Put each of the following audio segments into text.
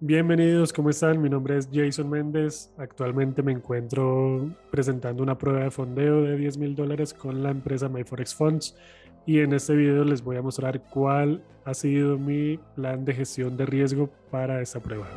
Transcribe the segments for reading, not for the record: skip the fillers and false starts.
Bienvenidos, ¿cómo están? Mi nombre es Jason Méndez. Actualmente me encuentro presentando una prueba de fondeo de $10,000 con la empresa MyForex Funds y en este video les voy a mostrar cuál ha sido mi plan de gestión de riesgo para esta prueba.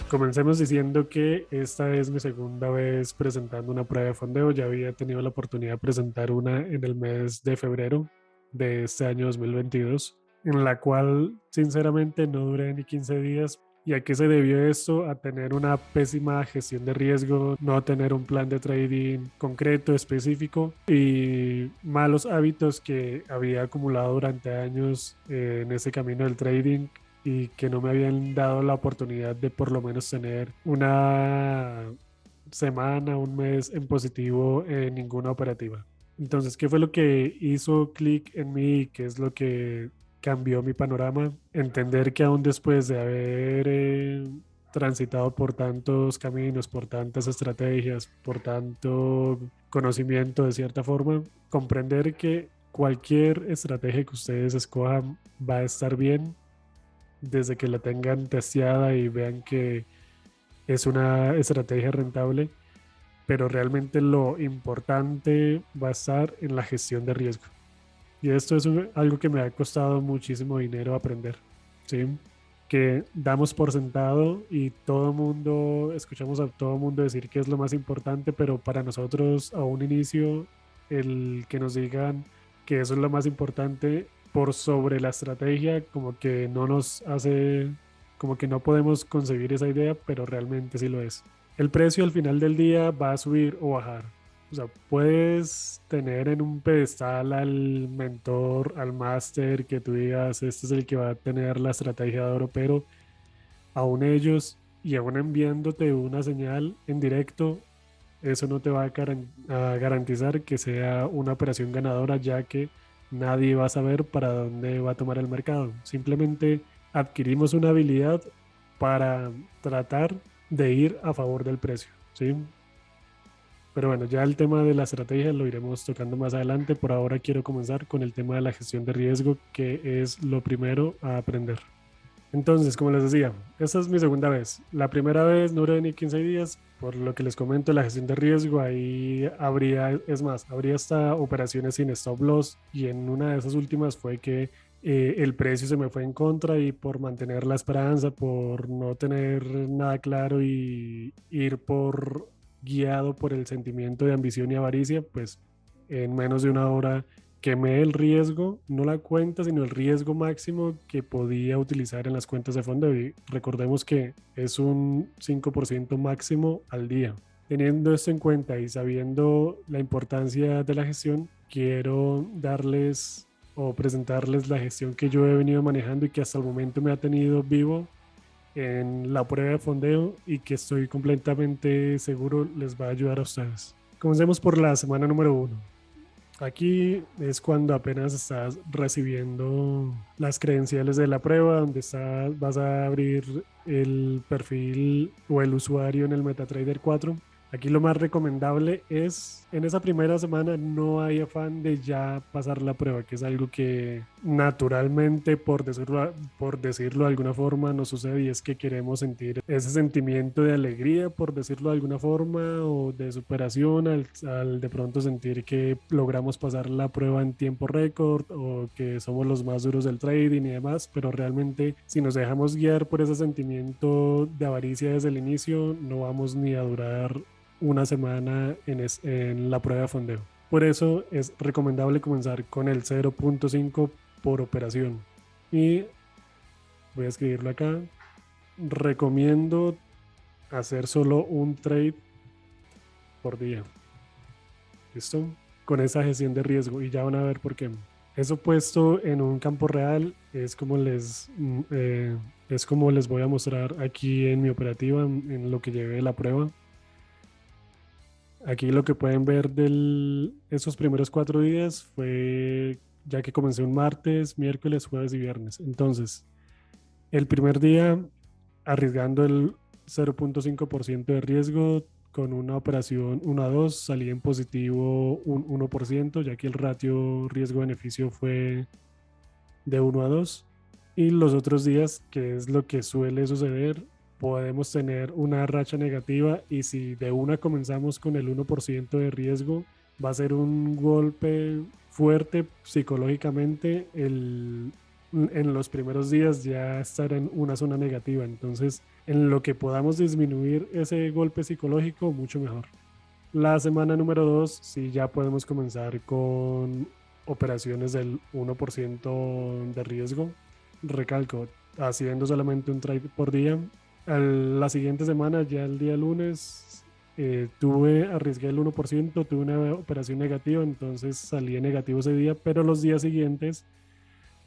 Comencemos diciendo que esta es mi segunda vez presentando una prueba de fondeo. Ya había tenido la oportunidad de presentar una en el mes de febrero de este año 2022, en la cual sinceramente no duré ni 15 días. ¿Y a qué se debió esto? A tener una pésima gestión de riesgo, no tener un plan de trading concreto, específico y malos hábitos que había acumulado durante años en ese camino del trading y que no me habían dado la oportunidad de por lo menos tener una semana, un mes en positivo en ninguna operativa. Entonces, ¿qué fue lo que hizo clic en mí? ¿Qué es lo que cambió mi panorama? Entender que aún después de haber transitado por tantos caminos, por tantas estrategias, por tanto conocimiento de cierta forma, comprender que cualquier estrategia que ustedes escojan va a estar bien desde que la tengan testeada y vean que es una estrategia rentable, pero realmente lo importante va a estar en la gestión de riesgo. Y esto es algo que me ha costado muchísimo dinero aprender, ¿sí? Que damos por sentado y todo mundo, escuchamos a todo mundo decir que es lo más importante, pero para nosotros a un inicio, el que nos digan que eso es lo más importante por sobre la estrategia, como que no nos hace, como que no podemos concebir esa idea, pero realmente sí lo es. El precio al final del día va a subir o bajar. O sea, puedes tener en un pedestal al mentor, al máster, que tú digas, este es el que va a tener la estrategia de oro, pero aún ellos y aún enviándote una señal en directo, eso no te va a garantizar que sea una operación ganadora, ya que nadie va a saber para dónde va a tomar el mercado. Simplemente adquirimos una habilidad para tratar de ir a favor del precio, ¿sí? Pero bueno, ya el tema de la estrategia lo iremos tocando más adelante. Por ahora quiero comenzar con el tema de la gestión de riesgo, que es lo primero a aprender. Entonces, como les decía, esta es mi segunda vez. La primera vez no duré ni 15 días, por lo que les comento, la gestión de riesgo, ahí habría, es más, habría hasta operaciones sin stop loss y en una de esas últimas fue que el precio se me fue en contra y por mantener la esperanza, por no tener nada claro y ir por guiado por el sentimiento de ambición y avaricia, pues en menos de una hora quemé el riesgo, no la cuenta, sino el riesgo máximo que podía utilizar en las cuentas de fondo. Y recordemos que es un 5% máximo al día. Teniendo esto en cuenta y sabiendo la importancia de la gestión, quiero darles o presentarles la gestión que yo he venido manejando y que hasta el momento me ha tenido vivo en la prueba de fondeo y que estoy completamente seguro les va a ayudar a ustedes. Comencemos por la semana número uno. Aquí es cuando apenas estás recibiendo las credenciales de la prueba, donde vas a abrir el perfil o el usuario en el MetaTrader 4. Aquí lo más recomendable es, en esa primera semana no hay afán de ya pasar la prueba, que es algo que naturalmente, por decirlo de alguna forma, nos sucede y es que queremos sentir ese sentimiento de alegría, por decirlo de alguna forma, o de superación al de pronto sentir que logramos pasar la prueba en tiempo récord o que somos los más duros del trading y demás, pero realmente si nos dejamos guiar por ese sentimiento de avaricia desde el inicio, no vamos ni a durar una semana en la prueba de fondeo. Por eso es recomendable comenzar con el 0.5 por operación. Y voy a escribirlo acá. Recomiendo hacer solo un trade por día. ¿Listo? Con esa gestión de riesgo y ya van a ver por qué. Eso puesto en un campo real es como les voy a mostrar aquí en mi operativa, en lo que llevé la prueba. Aquí lo que pueden ver de esos primeros 4 días fue ya que comencé un martes, miércoles, jueves y viernes. Entonces, el primer día arriesgando el 0.5% de riesgo con una operación 1 a 2, salí en positivo un 1%, ya que el ratio riesgo-beneficio fue de 1 a 2. Y los otros días, que es lo que suele suceder, podemos tener una racha negativa y si de una comenzamos con el 1% de riesgo, va a ser un golpe fuerte psicológicamente en los primeros días ya estar en una zona negativa. Entonces, en lo que podamos disminuir ese golpe psicológico, mucho mejor. La semana número 2, sí, ya podemos comenzar con operaciones del 1% de riesgo. Recalco, haciendo solamente un trade por día. La siguiente semana, ya el día lunes, arriesgué el 1%, tuve una operación negativa, entonces salí en negativo ese día, pero los días siguientes,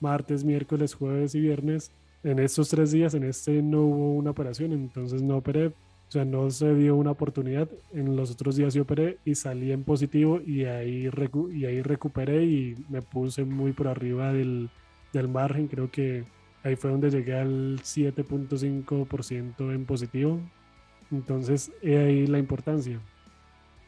martes, miércoles, jueves y viernes, en estos 3 días, en este no hubo una operación, entonces no operé, o sea, no se dio una oportunidad. En los otros días sí operé y salí en positivo y ahí recuperé y me puse muy por arriba del margen. Creo que ahí fue donde llegué al 7.5% en positivo. Entonces, he ahí la importancia.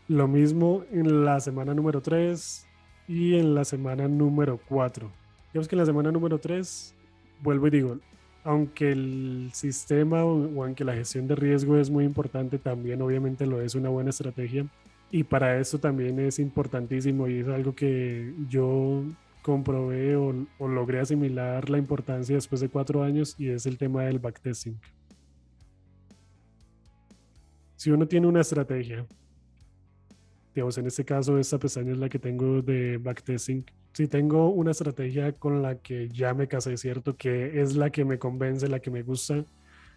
Lo mismo en la semana número 3 y en la semana número 4. Digamos que en la semana número 3 vuelvo y digo, aunque el sistema o aunque la gestión de riesgo es muy importante, también obviamente lo es una buena estrategia. Y para eso también es importantísimo y es algo que yo comprobé o logré asimilar la importancia después de 4 años y es el tema del backtesting. Si uno tiene una estrategia, digamos, en este caso, esta pestaña es la que tengo de backtesting. Si tengo una estrategia con la que ya me casé, ¿cierto? Que es la que me convence, la que me gusta,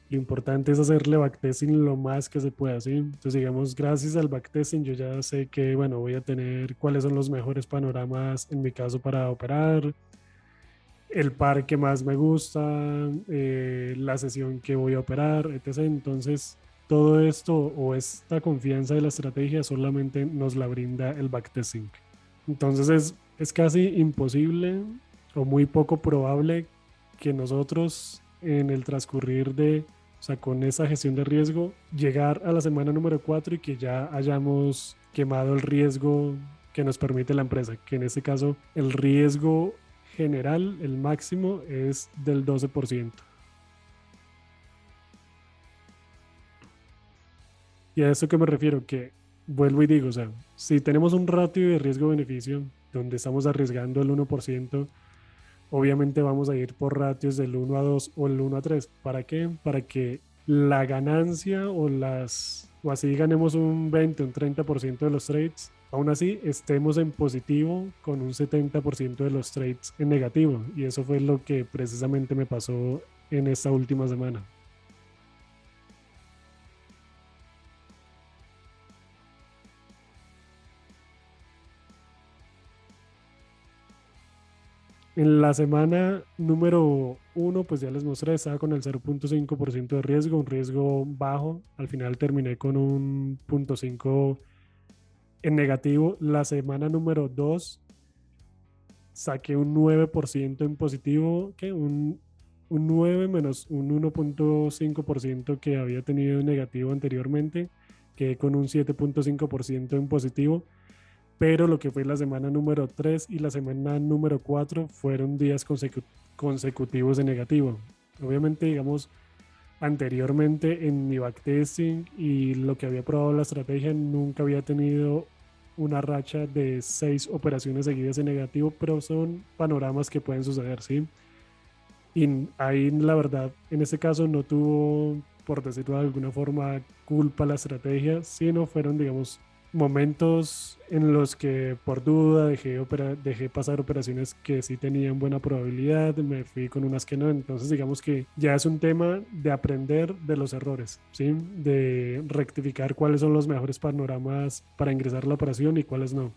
lo importante es hacerle backtesting lo más que se pueda, ¿sí? Entonces, digamos, gracias al backtesting, yo ya sé que, bueno, voy a tener cuáles son los mejores panoramas en mi caso para operar, el par que más me gusta, la sesión que voy a operar, etc. Entonces, todo esto o esta confianza de la estrategia solamente nos la brinda el backtesting. Entonces, es casi imposible o muy poco probable que nosotros en el transcurrir o sea, con esa gestión de riesgo, llegar a la semana número 4 y que ya hayamos quemado el riesgo que nos permite la empresa, que en este caso el riesgo general, el máximo es del 12%. Y a eso que me refiero, que vuelvo y digo, o sea, si tenemos un ratio de riesgo-beneficio donde estamos arriesgando el 1%, obviamente vamos a ir por ratios del 1 a 2 o el 1 a 3. ¿Para qué? Para que la ganancia o así ganemos un 20, un 30% de los trades, aún así estemos en positivo con un 70% de los trades en negativo. Y eso fue lo que precisamente me pasó en esta última semana. En la semana número 1, pues ya les mostré, estaba con el 0.5% de riesgo, un riesgo bajo. Al final terminé con un 0.5 en negativo. La semana número 2 saqué un 9% en positivo, que un 9 menos un 1.5% que había tenido en negativo anteriormente, quedé con un 7.5% en positivo. Pero lo que fue la semana número 3 y la semana número 4 fueron días consecutivos de negativo. Obviamente, digamos, anteriormente en mi backtesting y lo que había probado la estrategia, nunca había tenido una racha de 6 operaciones seguidas en negativo, pero son panoramas que pueden suceder, ¿sí? Y ahí la verdad, en este caso no tuvo, por decirlo de alguna forma, culpa la estrategia, sino fueron, digamos, momentos en los que por duda dejé pasar operaciones que sí tenían buena probabilidad, me fui con unas que no. Entonces, digamos que ya es un tema de aprender de los errores, ¿sí? De rectificar cuáles son los mejores panoramas para ingresar a la operación y cuáles no.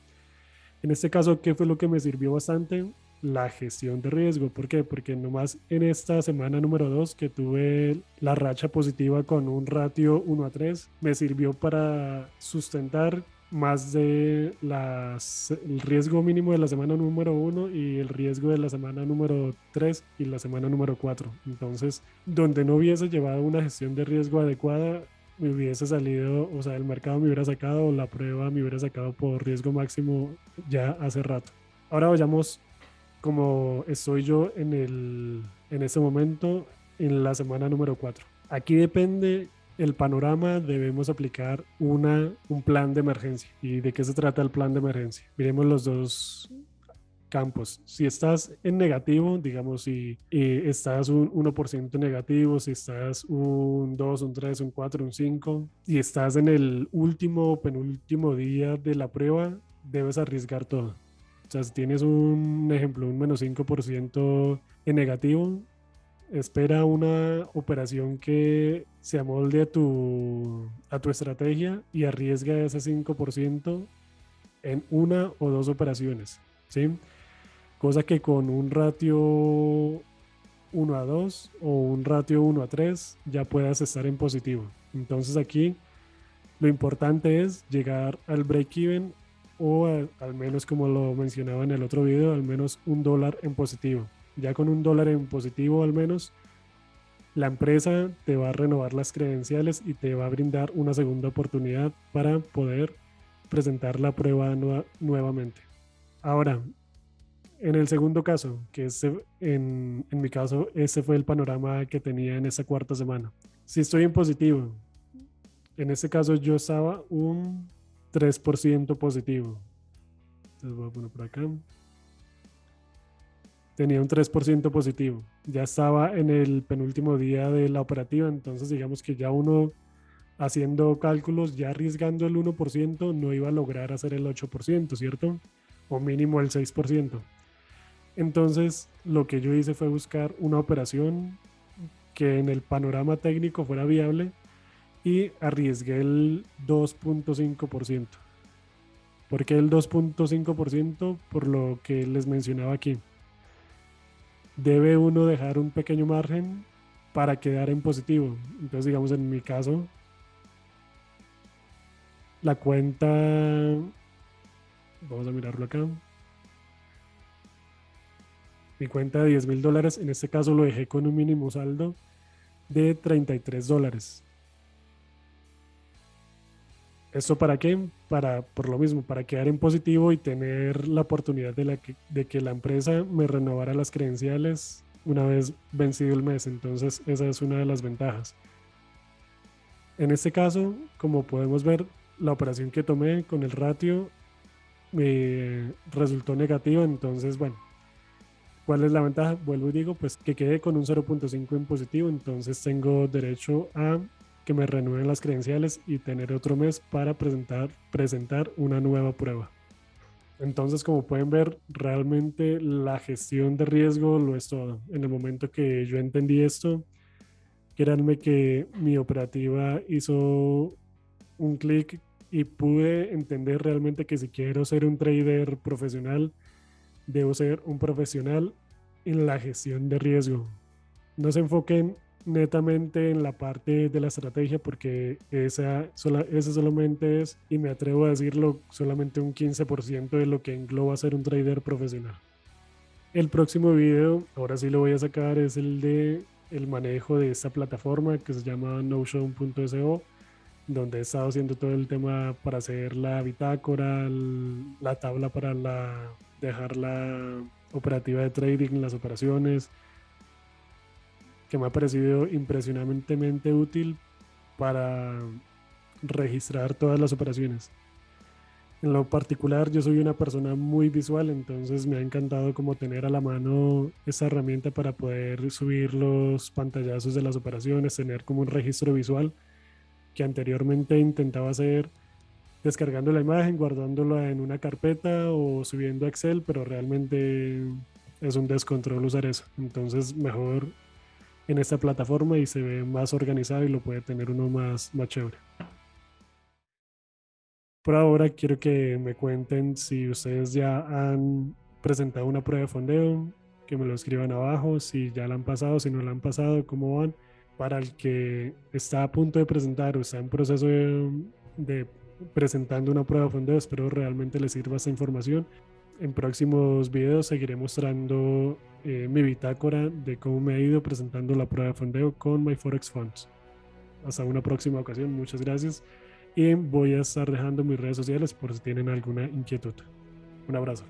En este caso, ¿qué fue lo que me sirvió bastante? La gestión de riesgo. ¿Por qué? Porque nomás en esta semana número 2 que tuve la racha positiva con un ratio 1 a 3, me sirvió para sustentar más de el riesgo mínimo de la semana número 1 y el riesgo de la semana número 3 y la semana número 4. Entonces, donde no hubiese llevado una gestión de riesgo adecuada, me hubiese salido, o sea, el mercado me hubiera sacado o la prueba me hubiera sacado por riesgo máximo ya hace rato. Ahora vayamos como estoy yo en este momento en la semana número 4. Aquí depende el panorama, debemos aplicar un plan de emergencia. ¿Y de qué se trata el plan de emergencia? Miremos los dos campos. Si estás en negativo, digamos, si estás un 1% negativo, si estás un 2, un 3, un 4, un 5, y estás en el último o penúltimo día de la prueba, debes arriesgar todo. O sea, si tienes un ejemplo, un menos 5% en negativo, espera una operación que se amolde a tu estrategia y arriesga ese 5% en una o dos operaciones, ¿sí? Cosa que con un ratio 1:2 o un ratio 1:3 ya puedas estar en positivo. Entonces aquí lo importante es llegar al break-even o al menos como lo mencionaba en el otro video, al menos $1 en positivo. Ya con $1 en positivo al menos, la empresa te va a renovar las credenciales y te va a brindar una segunda oportunidad para poder presentar la prueba nuevamente. Ahora, en el segundo caso, que en mi caso, ese fue el panorama que tenía en esa cuarta semana. Si estoy en positivo, en este caso yo estaba un 3% positivo. Entonces voy a poner por acá. Tenía un 3% positivo. Ya estaba en el penúltimo día de la operativa, entonces digamos que ya uno haciendo cálculos, ya arriesgando el 1%, no iba a lograr hacer el 8%, ¿cierto? O mínimo el 6%. Entonces, lo que yo hice fue buscar una operación que en el panorama técnico fuera viable y arriesgué el 2.5%. ¿Por qué el 2.5%? Por lo que les mencionaba aquí. Debe uno dejar un pequeño margen para quedar en positivo. Entonces, digamos, en mi caso, la cuenta, vamos a mirarlo acá, mi cuenta de $10,000, en este caso lo dejé con un mínimo saldo de $33. ¿Esto para qué? Por lo mismo, para quedar en positivo y tener la oportunidad de que la empresa me renovara las credenciales una vez vencido el mes. Entonces, esa es una de las ventajas. En este caso, como podemos ver, la operación que tomé con el ratio me resultó negativa. Entonces, bueno, ¿cuál es la ventaja? Vuelvo y digo, pues que quede con un 0.5 en positivo. Entonces, tengo derecho a que me renueven las credenciales y tener otro mes para presentar una nueva prueba. Entonces, como pueden ver, realmente la gestión de riesgo lo es todo. En el momento que yo entendí esto, créanme que mi operativa hizo un clic y pude entender realmente que si quiero ser un trader profesional, debo ser un profesional en la gestión de riesgo. No se enfoquen netamente en la parte de la estrategia porque esa solamente es, y me atrevo a decirlo, solamente un 15% de lo que engloba ser un trader profesional. El próximo video, ahora sí lo voy a sacar, es el de el manejo de esta plataforma que se llama notion.so, donde he estado haciendo todo el tema para hacer la bitácora, la tabla para dejar la operativa de trading, las operaciones, que me ha parecido impresionantemente útil para registrar todas las operaciones. En lo particular, yo soy una persona muy visual, entonces me ha encantado como tener a la mano esa herramienta para poder subir los pantallazos de las operaciones, tener como un registro visual que anteriormente intentaba hacer descargando la imagen, guardándola en una carpeta o subiendo a Excel, pero realmente es un descontrol usar eso. Entonces, mejor en esta plataforma y se ve más organizado y lo puede tener uno más chévere. Por ahora quiero que me cuenten si ustedes ya han presentado una prueba de fondeo, que me lo escriban abajo, si ya la han pasado, si no la han pasado, cómo van. Para el que está a punto de presentar o está en proceso de presentando una prueba de fondeo, espero realmente les sirva esta información. En próximos videos seguiré mostrando mi bitácora de cómo me ha ido presentando la prueba de fondeo con MyForex Funds. Hasta una próxima ocasión, muchas gracias y voy a estar dejando mis redes sociales por si tienen alguna inquietud. Un abrazo.